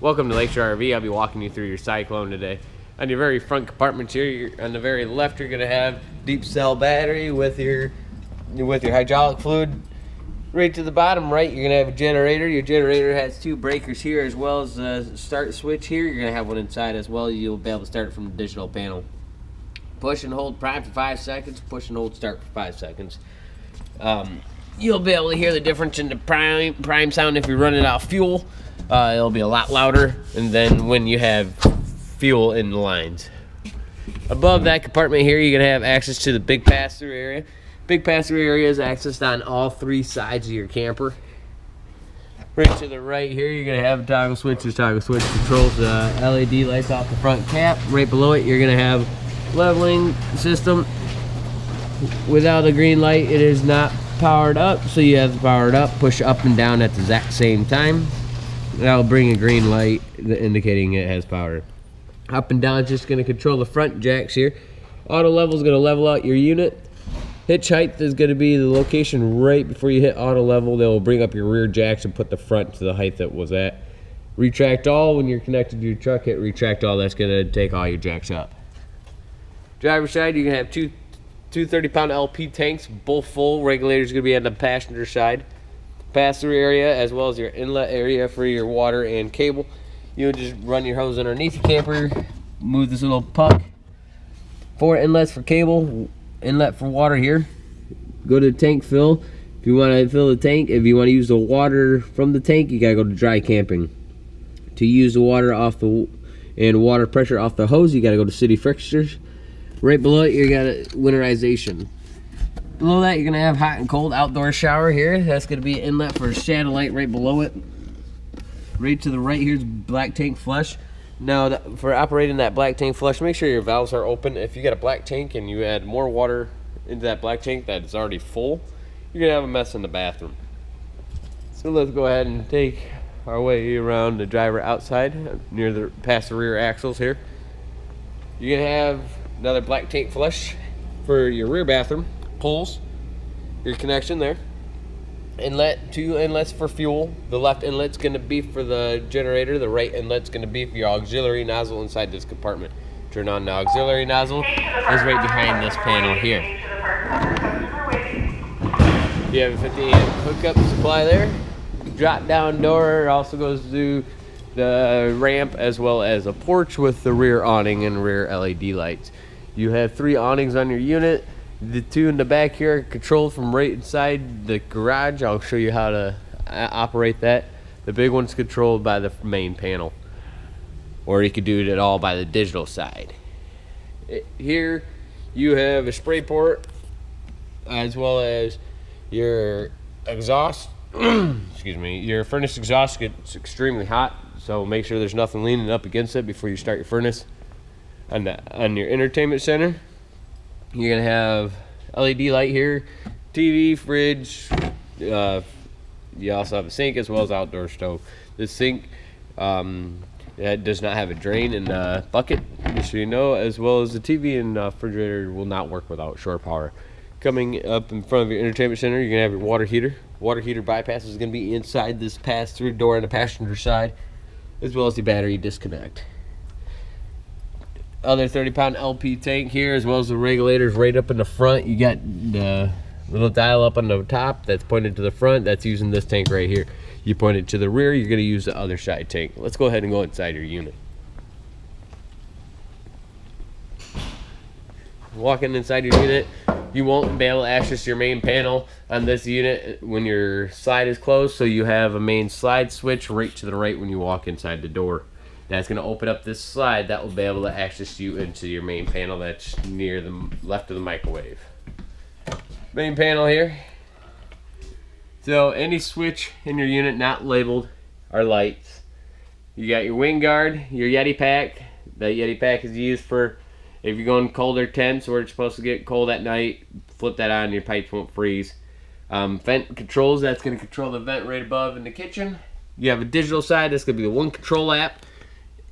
Welcome to Lakeshore RV. I'll be walking you through your Cyclone today. On your very front compartments here, on the very left, you're going to have deep cell battery with your hydraulic fluid. Right to the bottom right, you're going to have a generator. Your generator has two breakers here as well as a start switch here. You're going to have one inside as well. You'll be able to start it from the digital panel. Push and hold prime for 5 seconds. Push and hold start for 5 seconds. You'll be able to hear the difference in the prime sound if you're running out of fuel. It'll be a lot louder, and then when you have fuel in the lines. Above that compartment here, you're going to have access to the big pass-through area. Big pass-through area is accessed on all three sides of your camper. Right to the right here, you're going to have a toggle switch. This toggle switch controls the LED lights off the front cap. Right below it, you're going to have leveling system. Without a green light, it is not powered up, so you have to power it up, push up and down at the exact same time. That'll bring a green light indicating it has power. Up and down is just going to control the front jacks here. Auto level is going to level out your unit. Hitch height is going to be the location right before you hit auto level. That will bring up your rear jacks and put the front to the height that was at. Retract all when you're connected to your truck. Hit retract all. That's going to take all your jacks up. Driver's side, you're going to have two 30-pound LP tanks, both full. Regulator's going to be on the passenger side. Pass-through area as well as your inlet area for your water and cable. You'll just run your hose underneath your camper, move this little puck. 4 inlets for cable, inlet for water here. Go to tank fill. If you want to fill the tank, if you want to use the water from the tank, you gotta go to dry camping. To use the water off the and water pressure off the hose, you gotta go to city fixtures. Right below it, you got a winterization. Below that, you're gonna have hot and cold outdoor shower here. That's gonna be an inlet for a shadow light right below it. Right to the right here is black tank flush. Now, for operating that black tank flush, make sure your valves are open. If you got a black tank and you add more water into that black tank that is already full, you're gonna have a mess in the bathroom. So let's go ahead and take our way around the driver outside near past the rear axles here. You're gonna have another black tank flush for your rear bathroom. Pulls your connection there. Inlet, 2 inlets for fuel. The left inlet's going to be for the generator. The right inlet's going to be for your auxiliary nozzle inside this compartment. Turn on the auxiliary nozzle. It's right behind this panel here. You have a 50 amp hookup supply there. Drop down door also goes to the ramp as well as a porch with the rear awning and rear LED lights. You have 3 awnings on your unit. The 2 in the back here are controlled from right inside the garage. I'll show you how to operate that. The big one's controlled by the main panel, or you could do it all by the digital side. Here you have a spray port as well as your exhaust. Excuse me. Your furnace exhaust gets extremely hot, so make sure there's nothing leaning up against it before you start your furnace. On your entertainment center, you're going to have LED light here, TV, fridge. You also have a sink as well as outdoor stove. This sink it does not have a drain and a bucket, just so you know, as well as the TV and refrigerator will not work without shore power. Coming up in front of your entertainment center, you're going to have your water heater. Water heater bypass is going to be inside this pass-through door on the passenger side, as well as the battery disconnect. Other 30-pound LP tank here, as well as the regulators right up in the front. You got the little dial up on the top that's pointed to the front. That's using this tank right here. You point it to the rear, you're going to use the other side tank. Let's go ahead and go inside your unit. Walking inside your unit, you won't be able to access your main panel on this unit when your slide is closed, so you have a main slide switch right to the right when you walk inside the door. That's going to open up this slide that will be able to access you into your main panel that's near the left of the microwave. Main panel here. So any switch in your unit not labeled are lights. You got your wind guard, your Yeti pack. The Yeti pack is used for if you're going colder temps where it's supposed to get cold at night. Flip that on, your pipes won't freeze. Vent controls, that's going to control the vent right above in the kitchen. You have a digital side, that's going to be the one control app.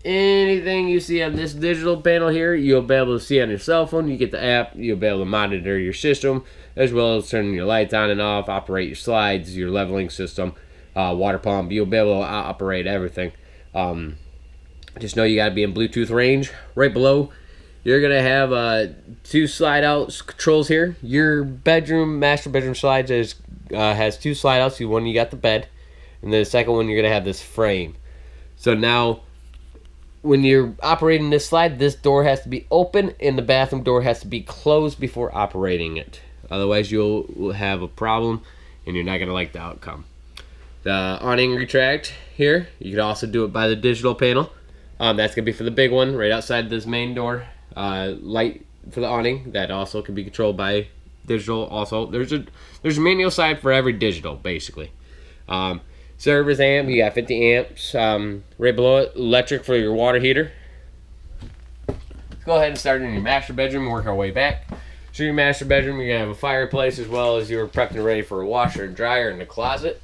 Anything you see on this digital panel here, you'll be able to see on your cell phone. You get the app, you'll be able to monitor your system, as well as turning your lights on and off, operate your slides, your leveling system, water pump. You'll be able to operate everything. Just know you got to be in Bluetooth range. Right below, you're going to have 2 slide out controls here. Your master bedroom slides has 2 slide outs. One, you got the bed, and then the second one, you're going to have this frame. So now, when you're operating this slide, this door has to be open and the bathroom door has to be closed before operating it. Otherwise, you'll have a problem and you're not going to like the outcome. The awning retract here, you can also do it by the digital panel. That's going to be for the big one right outside this main door. Light for the awning, that also can be controlled by digital. Also, there's a manual side for every digital, basically. Service amp, you got 50 amps. Right below it, electric for your water heater. Let's go ahead and start in your master bedroom and work our way back. So your master bedroom, you're going to have a fireplace as well as you're prepped and ready for a washer and dryer in the closet.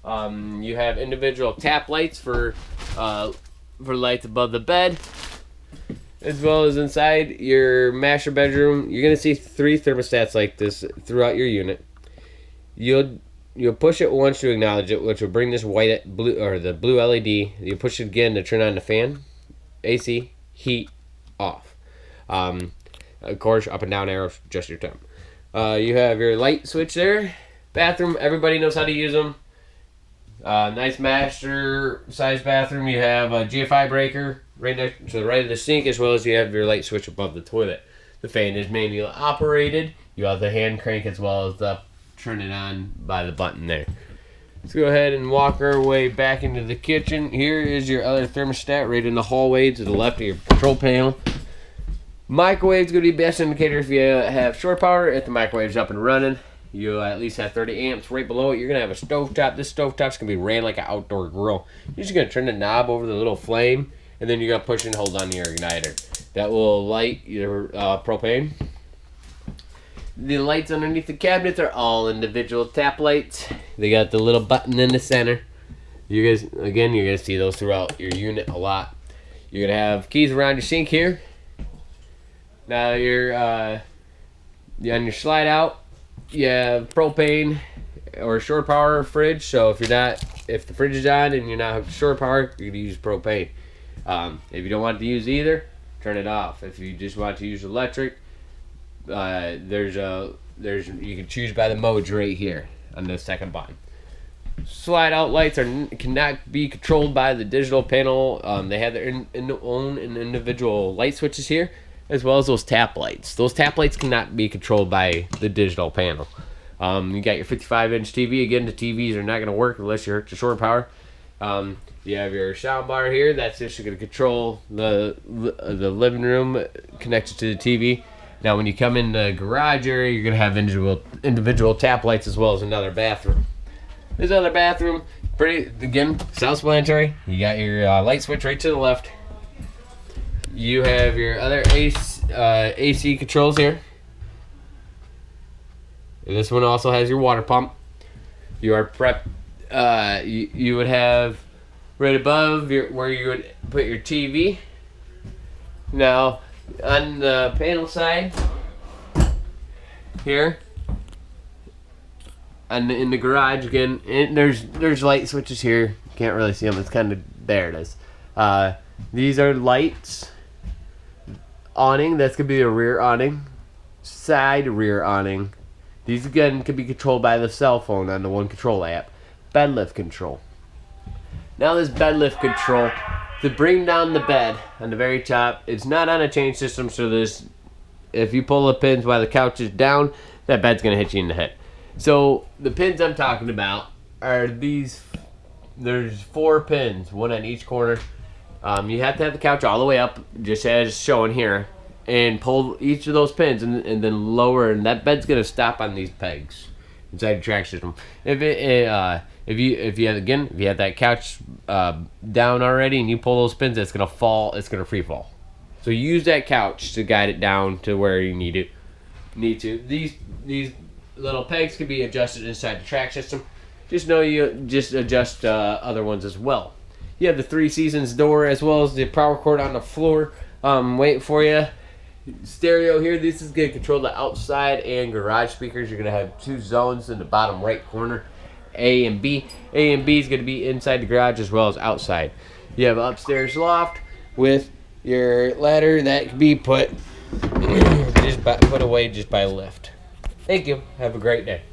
You have individual tap lights for lights above the bed. As well as inside your master bedroom, you're going to see 3 thermostats like this throughout your unit. You'll push it once to acknowledge it, which will bring this the blue LED. You push it again to turn on the fan, AC, heat, off. Of course, up and down arrows, adjust your temp. You have your light switch there. Bathroom, everybody knows how to use them. Nice master size bathroom. You have a GFI breaker right next to the right of the sink, as well as you have your light switch above the toilet. The fan is manually operated. You have the hand crank as well as the turn it on by the button there. Let's go ahead and walk our way back into the kitchen. Here is your other thermostat right in the hallway to the left of your control panel. Microwave is going to be the best indicator if you have shore power. If the microwave's up and running, you'll at least have 30 amps. Right below it, you're going to have a stovetop. This stovetop's going to be ran like an outdoor grill. You're just going to turn the knob over the little flame, and then you're going to push and hold on to your igniter. That will light your propane. The lights underneath the cabinets are all individual tap lights. They got the little button in the center. You guys, again, you're going to see those throughout your unit a lot. You're going to have keys around your sink here. Now you're on your slide out, you have propane or shore power fridge. So if the fridge is on and you're not hooked to shore power, you're gonna use propane. If you don't want to use either, turn it off. If you just want to use electric, you can choose by the modes right here on the second button. Slide out lights cannot be controlled by the digital panel. They have their own individual light switches here, as well as those tap lights. Those tap lights cannot be controlled by the digital panel. You got your 55-inch TV. Again, the TVs are not going to work unless you're hooked to shore power. You have your sound bar here. That's just going to control the living room connected to the TV. Now, when you come in the garage area, you're going to have individual tap lights as well as another bathroom. This other bathroom, again, self-explanatory. You got your light switch right to the left. You have your other AC controls here. And this one also has your water pump. You are prepped. You would have right above where you would put your TV. Now, on the panel side here, and in the garage again, there's light switches here. Can't really see them. It's kind of there. It is. These are lights. Awning. That's gonna be a rear awning. Side rear awning. These again can be controlled by the cell phone on the One Control app. Bed lift control. Now this bed lift control, to bring down the bed on the very top, it's not on a chain system, so if you pull the pins while the couch is down, that bed's gonna hit you in the head. So the pins I'm talking about are these. There's 4 pins, one on each corner. You have to have the couch all the way up, just as shown here, and pull each of those pins and then lower, and that bed's gonna stop on these pegs inside the track system. If you have that couch down already and you pull those pins, it's gonna fall. It's gonna free fall. So you use that couch to guide it down to where you need to. These little pegs can be adjusted inside the track system. Just know you just adjust other ones as well. You have the 3 Seasons door as well as the power cord on the floor waiting for you. Stereo here. This is going to control the outside and garage speakers. You're going to have 2 zones in the bottom right corner, A and B. A and B is going to be inside the garage as well as outside. You have an upstairs loft with your ladder that can be put away just by lift. Thank you. Have a great day.